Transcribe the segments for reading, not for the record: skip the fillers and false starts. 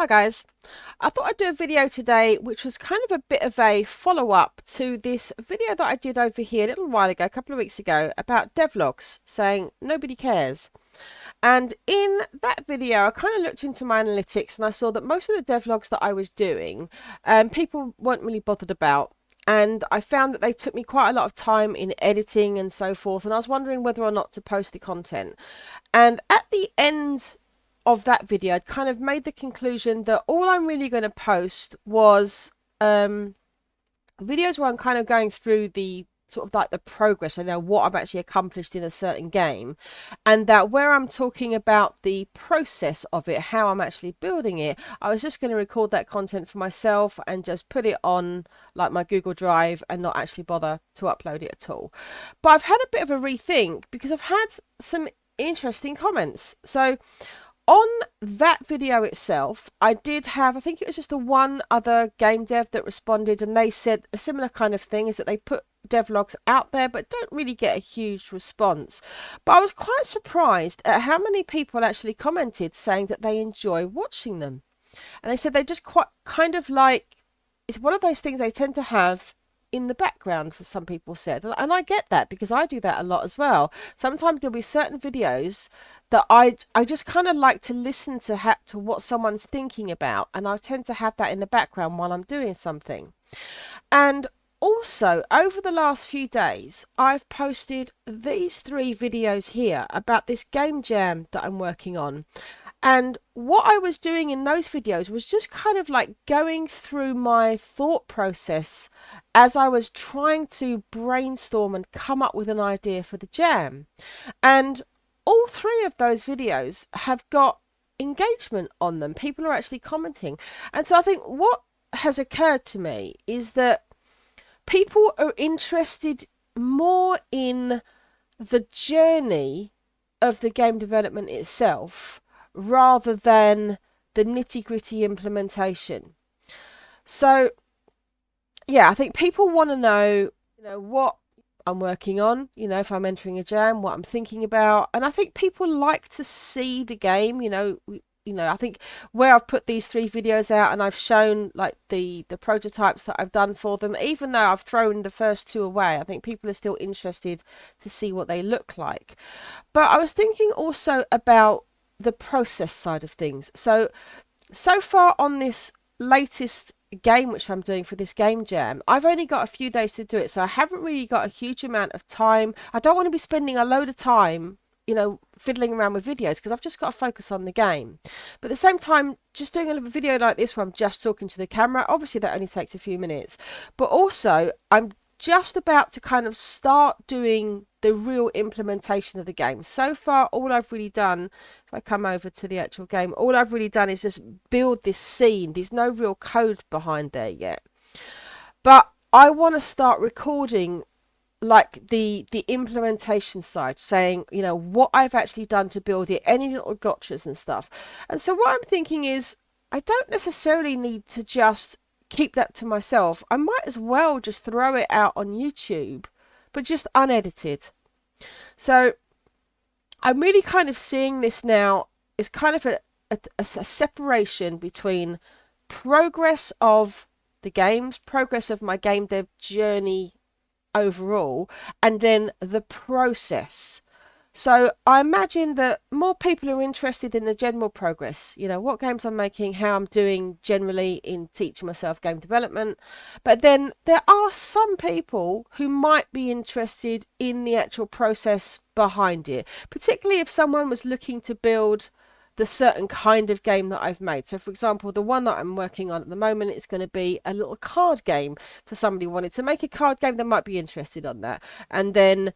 Hi guys, I thought I'd do a video today which was kind of a bit of a follow-up to this video that I did over here a little while ago, a couple of weeks ago, about devlogs, saying nobody cares. And in that video I kind of looked into my analytics and I saw that most of the devlogs that I was doing, people weren't really bothered about. And I found that they took me quite a lot of time in editing and so forth, and I was wondering whether or not to post the content. And at the end of that video, I'd kind of made the conclusion that all I'm really going to post was videos where I'm kind of going through the sort of like the progress. I know what I've actually accomplished in a certain game, and that where I'm talking about the process of it, how I'm actually building it, I was just going to record that content for myself and just put it on like my Google Drive and not actually bother to upload it at all. But I've had a bit of a rethink because I've had some interesting comments. So on that video itself, I did have, I think it was just the one other game dev that responded, and they said a similar kind of thing, is that they put devlogs out there but don't really get a huge response. But I was quite surprised at how many people actually commented saying that they enjoy watching them. And they said they just quite kind of like, it's one of those things they tend to have in the background, for some people said, and I get that because I do that a lot as well. Sometimes there'll be certain videos that I just kind of like to listen to what someone's thinking about, and I tend to have that in the background while I'm doing something. And also, over the last few days, I've posted these 3 videos here about this game jam that I'm working on. And what I was doing in those videos was just kind of like going through my thought process as I was trying to brainstorm and come up with an idea for the jam. And all 3 of those videos have got engagement on them. People are actually commenting. And so I think what has occurred to me is that people are interested more in the journey of the game development itself rather than the nitty-gritty implementation. So yeah, I think people want to know, what I'm working on, if I'm entering a jam, what I'm thinking about. And I think people like to see the game, I think where I've put these 3 videos out and I've shown like the prototypes that I've done for them, even though I've thrown the first 2 away, I think people are still interested to see what they look like. But I was thinking also about the process side of things. So far on this latest game which I'm doing for this game jam, I've only got a few days to do it, so I haven't really got a huge amount of time. I don't want to be spending a load of time fiddling around with videos because I've just got to focus on the game. But at the same time, just doing a little video like this where I'm just talking to the camera, obviously that only takes a few minutes. But also I'm just about to kind of start doing the real implementation of the game. So far, all I've really done, if I come over to the actual game, all I've really done is just build this scene. There's no real code behind there yet. But I want to start recording like the implementation side, saying what I've actually done to build it, any little gotchas and stuff. And so what I'm thinking is, I don't necessarily need to just keep that to myself. I might as well just throw it out on YouTube, but just unedited. So I'm really kind of seeing this now as kind of a separation between progress of the games, progress of my game dev journey overall, and then the process. So I imagine that more people are interested in the general progress, what games I'm making, how I'm doing generally in teaching myself game development. But then there are some people who might be interested in the actual process behind it, particularly if someone was looking to build the certain kind of game that I've made. So for example, the one that I'm working on at the moment is going to be a little card game. For somebody who wanted to make a card game, they might be interested on that. And then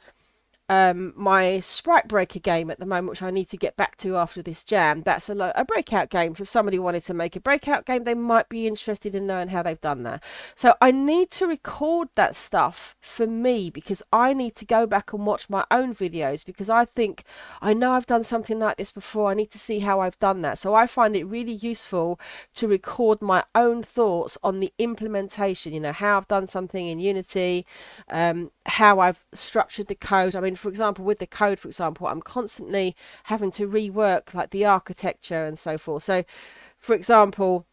my sprite breaker game at the moment, which I need to get back to after this jam, that's a breakout game. So if somebody wanted to make a breakout game, they might be interested in knowing how they've done that. So I need to record that stuff for me, because I need to go back and watch my own videos, because I think I know I've done something like this before. I need to see how I've done that. So I find it really useful to record my own thoughts on the implementation, how I've done something in Unity, how I've structured the code. I mean, for example, with the code, I'm constantly having to rework like the architecture and so forth. So for example,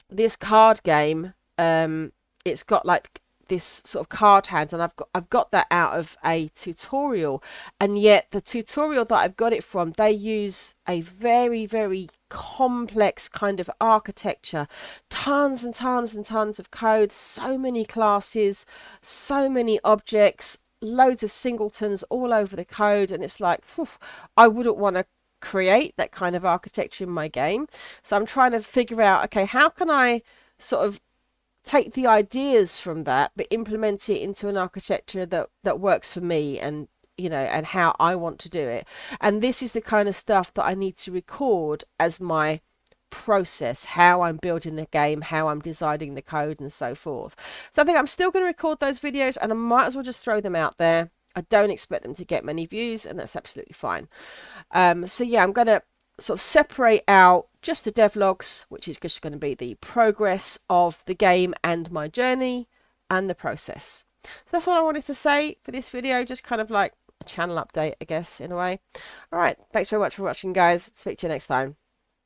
this card game, it's got like this sort of card hands, and I've got that out of a tutorial, and yet the tutorial that I've got it from, they use a very, very complex kind of architecture, tons and tons and tons of code, so many classes, so many objects, loads of singletons all over the code, and it's like, whew, I wouldn't want to create that kind of architecture in my game. So I'm trying to figure out, okay, how can I sort of take the ideas from that but implement it into an architecture that works for me, and and how I want to do it. And this is the kind of stuff that I need to record as my process, how I'm building the game, how I'm designing the code, and so forth. So I think I'm still going to record those videos, and I might as well just throw them out there. I don't expect them to get many views, and that's absolutely fine. So yeah, I'm going to sort of separate out just the devlogs, which is just going to be the progress of the game and my journey and the process. So that's what I wanted to say for this video, just kind of like a channel update, I guess, in a way. All right, thanks very much for watching, guys. Speak to you next time.